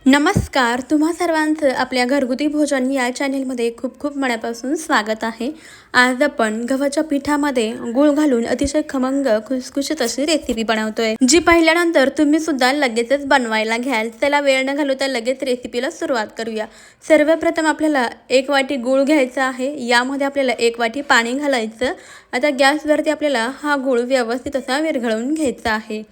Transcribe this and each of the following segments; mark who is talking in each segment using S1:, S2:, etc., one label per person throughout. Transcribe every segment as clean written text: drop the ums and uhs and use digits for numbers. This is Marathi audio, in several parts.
S1: नमस्कार, तुम्हा सर्वांचं आपल्या घरगुती भोजन या चॅनेलमध्ये खूप खूप मनापासून स्वागत आहे। आज आपण गव्हाच्या पिठामध्ये गूळ घालून अतिशय खमंग खुसखुशीत अशी रेसिपी बनवतोय, जी पाहिल्यानंतर तुम्ही सुद्धा लगेचच बनवायला घ्याल। चला वेळ न घालवता लगेच रेसिपीला सुरुवात करूया। सर्वप्रथम आपल्याला 1 वाटी गूळ घ्यायचा आहे। यामध्ये आपल्याला 1 वाटी पाणी घालायचं। आता गॅसवरती आपल्याला हा गूळ व्यवस्थित असा विरघळवून घ्यायचा आहे।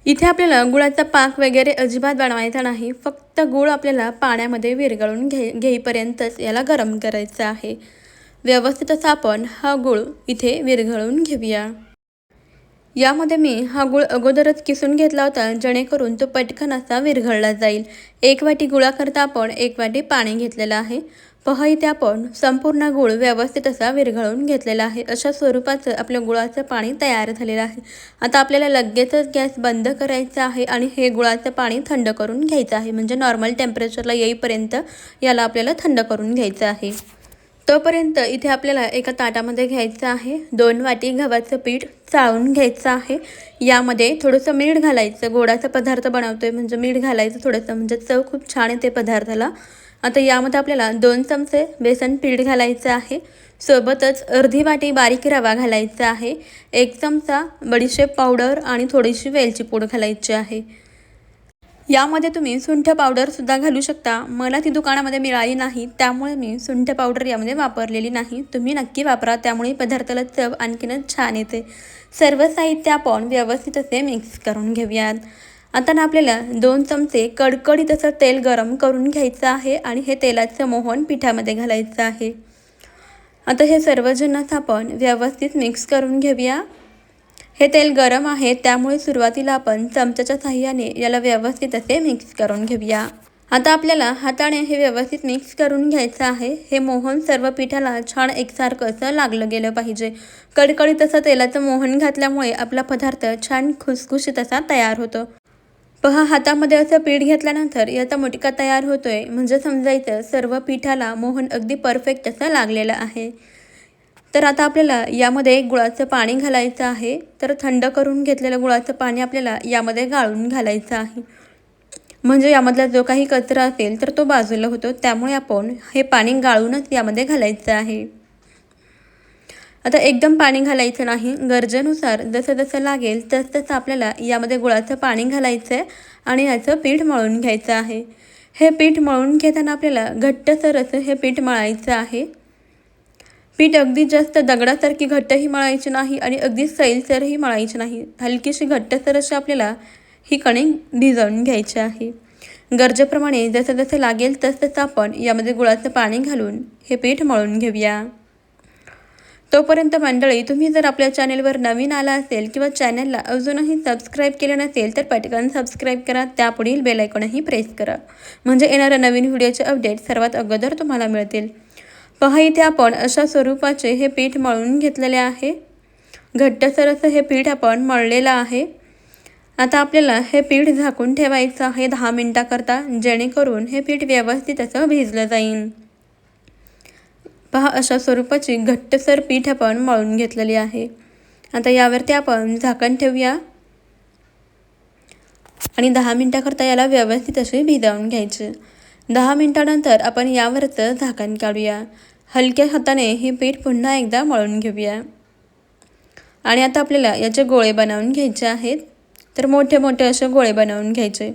S1: इथे आपल्याला गुळाचा पाक वगैरे अजिबात बनवायचा नाही, फक्त गूळ आपल्याला पाण्यामध्ये विरघळून घेईपर्यंतच याला गरम करायचं आहे। व्यवस्थित असा आपण हा गूळ इथे विरघळवून घेऊया। यामध्ये मी हा गूळ अगोदरच किसून घेतला होता, जेणेकरून तो पटकन असा विरघळला जाईल। 1 वाटी गुळाकरता आपण 1 वाटी पाणी घेतलेलं आहे। पहा इथे आपण संपूर्ण गूळ व्यवस्थित असा विरघळवून घेतलेला आहे। अशा स्वरूपाचं आपलं गुळाचं पाणी तयार झालेलं आहे। आता आपल्याला लगेचच गॅस बंद करायचा आहे आणि हे गुळाचं पाणी थंड करून घ्यायचं आहे, म्हणजे नॉर्मल टेम्परेचरला येईपर्यंत याला आपल्याला थंड करून घ्यायचं आहे। तोपर्यंत इथे आपल्याला एका ताटामध्ये घ्यायचं आहे। 2 वाटी गव्हाचं पीठ चाळून घ्यायचं आहे। यामध्ये थोडंसं मीठ घालायचं, गोडाचा पदार्थ बनवतोय म्हणजे मीठ घालायचं थोडंसं, म्हणजे चव खूप छान येते पदार्थाला। आता यामध्ये आपल्याला 2 चमचे बेसन पीठ घालायचं आहे। सोबतच अर्धी वाटी बारीक रवा घालायचा आहे। 1 चमचा बडीशेप पावडर आणि थोडीशी वेलची पूड घालायची आहे। यामध्ये तुम्ही सुंठ पावडर सुद्धा घालू शकता। मला ती दुकानामध्ये मिळाली नाही, त्यामुळे मी सुंठ पावडर यामध्ये वापरलेली नाही। तुम्ही नक्की वापरा, त्यामुळे पदार्थाला चव आणखीनच छान येते। सर्व साहित्य आपण व्यवस्थित असे मिक्स करून घेऊयात। आता ना आपल्याला 2 चमचे कडकडीत असं तेल गरम करून घ्यायचं आहे आणि हे तेलाचं मोहन पिठामध्ये घालायचं आहे। आता हे सर्व जिन्नस आपण व्यवस्थित मिक्स करून घेऊया। हे तेल गरम आहे, त्यामुळे सुरुवातीला आपण चमच्याच्या साहाय्याने याला व्यवस्थित असे मिक्स करून घेऊया। आता आपल्याला हाताने हे व्यवस्थित मिक्स करून घ्यायचं आहे। हे मोहन सर्व पिठाला छान एकसारखं असं लागलं गेलं पाहिजे। कडकडीत असं तेलाचं मोहन घातल्यामुळे आपला पदार्थ छान खुसखुशीत असा तयार होतो। पहा, हातामध्ये असं पीठ घेतल्यानंतर याचा मुटका तयार होतोय, म्हणजे समजायचं सर्व पिठाला मोहन अगदी परफेक्ट असं लागलेलं आहे। तर आता आपल्याला यामध्ये गुळाचं पाणी घालायचं आहे। तर थंड करून घेतलेलं गुळाचं पाणी आपल्याला यामध्ये गाळून घालायचं आहे, म्हणजे यामधला जो काही कचरा असेल तर तो बाजूला होतो। त्यामुळे आपण हे पाणी गाळूनच यामध्ये घालायचं आहे। आता एकदम पाणी घालायचं नाही, गरजेनुसार जसं जसं लागेल तसं आपल्याला यामध्ये गुळाचं पाणी घालायचं आहे आणि याचं पीठ मळून घ्यायचं आहे। हे पीठ मळून घेताना आपल्याला घट्टसर असं हे पीठ मळायचं आहे। पीठ अगदी जास्त दगडासारखी घट्टही मळायची नाही आणि अगदी सैलसरही मळायची नाही, हलकीशी घट्टसर अशी आपल्याला ही कणिक भिजवून घ्यायची आहे। गरजेप्रमाणे जसं जसं लागेल तसं आपण यामध्ये गुळाचं पाणी घालून हे पीठ मळून घेऊया। तोपर्यंत मंडळी, तुम्ही जर आपल्या चॅनेलवर नवीन आला असेल किंवा चॅनलला अजूनही सबस्क्राईब केले नसेल तर पटकन सबस्क्राईब करा, त्यापुढील बेल आयकॉनही प्रेस करा, म्हणजे येणाऱ्या नवीन व्हिडिओचे अपडेट सर्वात अगोदर तुम्हाला मिळतील। पहा, इथे आपण अशा स्वरूपाचे हे पीठ मळून घेतलेले आहे। घट्टसर असं हे पीठ आपण मळलेलं आहे। आता आपल्याला हे पीठ झाकून ठेवायचं आहे 10 मिनिटाकरता, जेणेकरून हे पीठ व्यवस्थित असं भिजलं जाईल। पहा, अशा स्वरूपाची घट्टसर पीठ आपण मळून घेतलेली आहे। आता यावरती आपण झाकण ठेवूया आणि 10 मिनिटाकरता याला व्यवस्थित असे भिजवून घ्यायचे। 10 मिनिटानंतर आपण यावरचं झाकण काढूया। हलक्या हाताने हे पीठ पुन्हा एकदा मळून घेऊया आणि आता आपल्याला याचे गोळे बनवून घ्यायचे आहेत। तर मोठे मोठे असे गोळे बनवून घ्यायचे।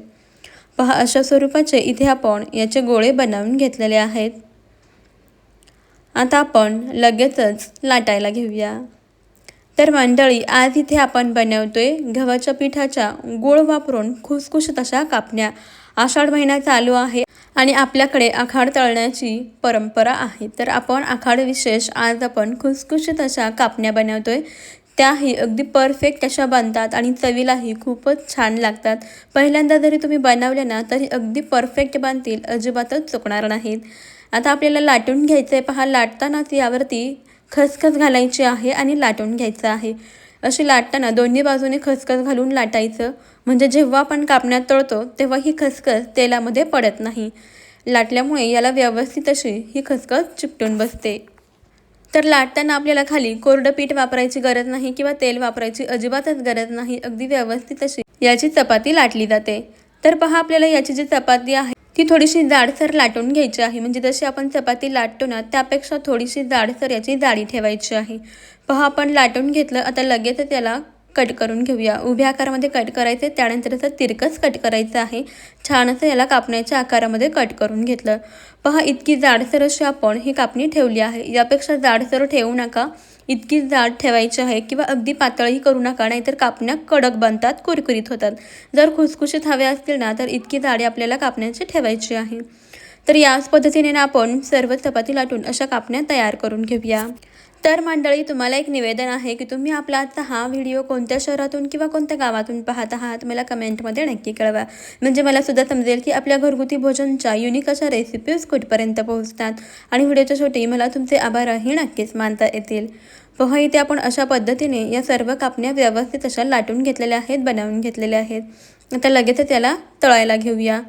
S1: पहा, अशा स्वरूपाचे इथे आपण याचे गोळे बनवून घेतलेले आहेत। आता आपण लगेचच लाटायला घेऊया। तर मंडळी, आज इथे आपण बनवतोय गव्हाच्या पिठाच्या गूळ वापरून खुसखुशीत अशा कापण्या। आषाढ महिना चालू आहे आणि आपल्याकडे आखाड तळण्याची परंपरा आहे, तर आपण आखाड विशेष आज आपण खुसखुशीत अशा कापण्या बनवतोय। त्याही अगदी परफेक्ट अशा बनतात आणि चवीलाही खूपच छान लागतात। पहिल्यांदा जरी तुम्ही बनवल्या ना तरी अगदी परफेक्ट बनतील, अजिबातच चुकणार नाहीत। आता आपल्याला लाटून घ्यायचं आहे। पहा, लाटतानाच यावरती खसखस घालायची आहे आणि लाटून घ्यायचं आहे। अशी लाटताना दोन्ही बाजूने खसखस घालून लाटायचं, म्हणजे जेव्हा आपण कापण्यात तळतो तेव्हा ही खसखस तेलामध्ये पडत नाही। लाटल्यामुळे याला व्यवस्थित अशी ही खसखस चिकटून बसते। तर लाटताना आपल्याला खाली कोरडं पीठ वापरायची गरज नाही किंवा तेल वापरायची अजिबातच गरज नाही, अगदी व्यवस्थित अशी याची चपाती लाटली जाते। तर पहा, आपल्याला याची जी चपाती आहे की थोडीशी जाडसर लाटून घ्यायची आहे. म्हणजे जशी आपण चपाती लाटतो ना त्यापेक्षा थोडीशी जाडसर याची जाडी ठेवायची आहे. पहा आपण लाटून घेतलं. आता लगेच त्याला कट करून घेऊया. उभ्या आकारामध्ये कट करायचं आहे, त्यानंतर असं तिरकस कट करायचं आहे. छान असं याला कापण्याच्या आकारामध्ये कट करून घेतलं. पहा इतकी जाडसर अशी आपण ही कापणी ठेवली आहे. यापेक्षा जाडसर ठेवू नका. इतकी जाड ठेवायची आहे किंवा अगदी पातळही करू नका, नाहीतर कापण्या कडक बनतात, कुरकुरीत होतात. जर खुसखुशीत हव्या असतील ना तर इतकी जाडी आपल्याला कापण्याची ठेवायची आहे. तर याच पद्धतीने ना आपण सर्व चपाती लाटून अशा कापण्या तयार करून घेऊया. तर मंडळी, तुम्हाला एक निवेदन आहे की तुम्ही आपला आजचा हा व्हिडिओ कोणत्या शहरातून किंवा कोणत्या गावातून पाहत आहात मला कमेंटमध्ये नक्की कळवा. म्हणजे मला सुद्धा समजेल की आपल्या घरगुती भोजनच्या युनिक अशा रेसिपीज कुठपर्यंत पोहोचतात. आणि व्हिडिओच्या शेवटी मला तुमचे आभारही नक्कीच मानता येतील. पहा इथे आपण अशा पद्धतीने या सर्व कापण्या व्यवस्थित अशा लाटून घेतलेल्या आहेत, बनवून घेतलेल्या आहेत. आता लगेच त्याला तळायला घेऊया.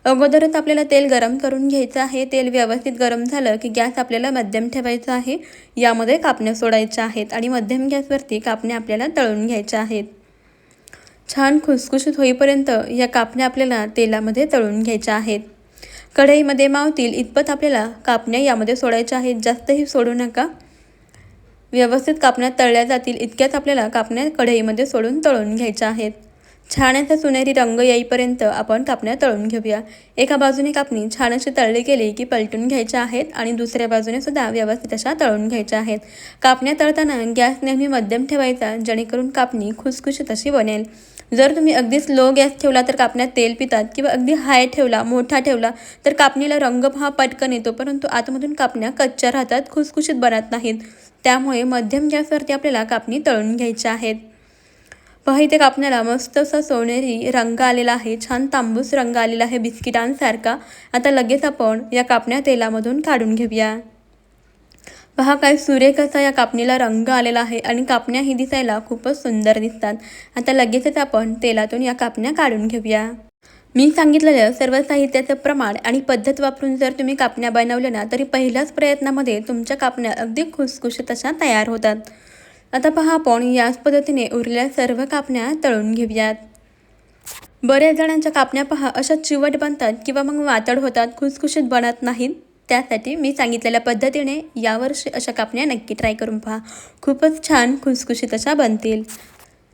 S1: अगोदरच आपल्याला तेल गरम करून घ्यायचं आहे. तेल व्यवस्थित गरम झालं की गॅस आपल्याला मध्यम ठेवायचा आहे. यामध्ये कापण्या सोडायच्या आहेत आणि मध्यम गॅसवरती कापण्या आपल्याला तळून घ्यायच्या आहेत. छान खुसखुशीत होईपर्यंत या कापण्या आपल्याला तेलामध्ये तळून घ्यायच्या आहेत. कढईमध्ये मावतील इतपत आपल्याला कापण्या यामध्ये सोडायच्या आहेत. जास्तही सोडू नका. व्यवस्थित कापण्या तळल्या जातील इतक्याच आपल्याला कापण्या कढईमध्ये सोडून तळून घ्यायच्या आहेत. छान असा सुनहरी रंग येईपर्यंत आपण कापण्या तळून घेऊया. एका बाजूने कापणी छान अशी तळली गेली की पलटून घ्यायच्या आहेत आणि दुसऱ्या बाजूने सुद्धा व्यवस्थित अशा तळून घ्यायच्या आहेत. कापण्या तळताना गॅस नेहमी मध्यम ठेवायचा, जेणेकरून कापणी खुसखुशीत अशी बनेल. जर तुम्ही अगदी स्लो गॅस ठेवला तर कापण्या तेल पितात किंवा अगदी हाय ठेवला, मोठा ठेवला तर कापणीला रंग हा पटकन येतो, परंतु आतमधून कापण्या कच्च्या राहतात, खुसखुशीत बनत नाहीत. त्यामुळे मध्यम गॅसवरती आपल्याला कापणी तळून घ्यायच्या आहेत. पहा इथे कापण्याला मस्त असा सोनेरी रंग आलेला आहे. छान तांबूस रंग आलेला आहे बिस्किटांसारखा. आता लगेच आपण या कापण्या तेलामधून काढून घेऊया. पहा काय सुरेख असा या कापणीला रंग आलेला आहे आणि कापण्याही दिसायला खूपच सुंदर दिसतात. आता लगेचच आपण तेलातून या कापण्या काढून घेऊया. मी सांगितलेलं सर्व साहित्याचं प्रमाण आणि पद्धत वापरून जर तुम्ही कापण्या बनवल्या ना तरी पहिल्याच प्रयत्नामध्ये तुमच्या कापण्या अगदी खुसखुशीत अशा तयार होतात. आता पहा आपण याच पद्धतीने उरलेल्या सर्व कापण्या तळून घेऊयात. बऱ्याच जणांच्या कापण्या पहा अशा चिवट बनतात किंवा मग वातड होतात, खुसखुशीत बनत नाहीत. त्यासाठी मी सांगितलेल्या पद्धतीने यावर्षी अशा कापण्या नक्की ट्राय करून पहा. खूपच छान खुसखुशीत अशा बनतील.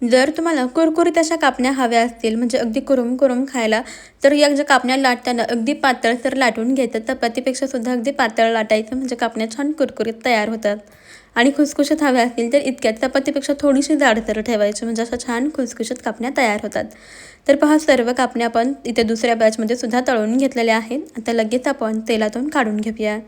S1: जर तुम्हाला कुरकुरीत अशा कापण्या हव्या असतील, म्हणजे अगदी कुरुम कुरुम खायला, तर या ज्या कापण्या लाटताना अगदी पातळसर लाटून घ्यायचं. चपातीपेक्षा सुद्धा अगदी पातळ लाटायचं, म्हणजे कापण्या छान कुरकुरीत तयार होतात. आणि खुसखुशीत हव्या असतील तर इतक्यात चपातीपेक्षा थोडीशी जाडसर ठेवायची, म्हणजे अशा छान खुसखुशीत कापण्या तयार होतात. तर पहा सर्व कापण्या आपण इथे दुसऱ्या बॅचमध्ये सुद्धा तळून घेतलेल्या आहेत. आता लगेच आपण तेलातून काढून घेऊया.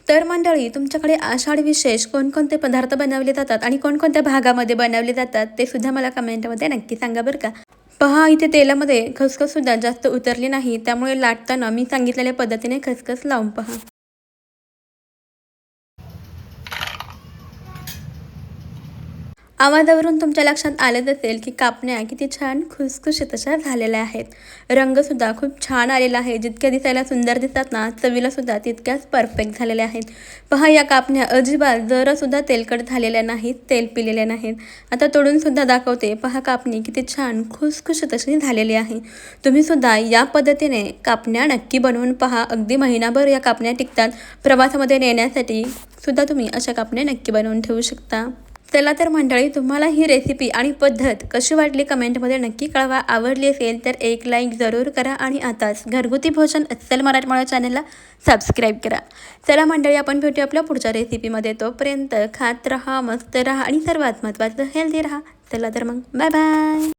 S1: तर मंडळी, तुमच्याकडे आषाढ विशेष कोणकोणते पदार्थ बनवले जातात आणि कोणकोणत्या भागामध्ये बनवले जातात ते सुद्धा मला कमेंटमध्ये नक्की सांगा बरं का. पहा इथे तेलामध्ये खसखससुद्धा जास्त उतरली नाही, त्यामुळे लाटताना मी सांगितलेल्या पद्धतीने खसखस लावून पहा. आवाजावरून तुमच्या लक्षात आलंच असेल की कापण्या किती छान खुसखुशीत अशा झालेल्या आहेत. रंगसुद्धा खूप छान आलेला आहे. जितक्या दिसायला सुंदर दिसतात ना, चवीलासुद्धा तितक्याच परफेक्ट झालेल्या आहेत. पहा या कापण्या अजिबात जरासुद्धा तेलकट झालेल्या नाहीत, तेल पिलेल्या नाहीत. आता तोडूनसुद्धा दाखवते. पहा कापणी किती छान खुसखुशीत अशी झालेली आहे. तुम्हीसुद्धा या पद्धतीने कापण्या नक्की बनवून पहा. अगदी महिनाभर या कापण्या टिकतात. प्रवासामध्ये नेण्यासाठी सुद्धा तुम्ही अशा कापण्या नक्की बनवून ठेवू शकता. चला तर मंडळी, तुम्हाला ही रेसिपी आणि पद्धत कशी वाटली कमेंटमध्ये नक्की कळवा. आवडली असेल तर एक लाईक जरूर करा आणि आताच घरगुती भोजन अस्सल मराठमोळा चॅनलला सबस्क्राईब करा. चला मंडळी, आपण भेटूया आपल्या पुढच्या रेसिपीमध्ये. तोपर्यंत खात राहा, मस्त राहा आणि सर्वात महत्त्वाचं हेल्दी राहा. चला तर मग बाय बाय.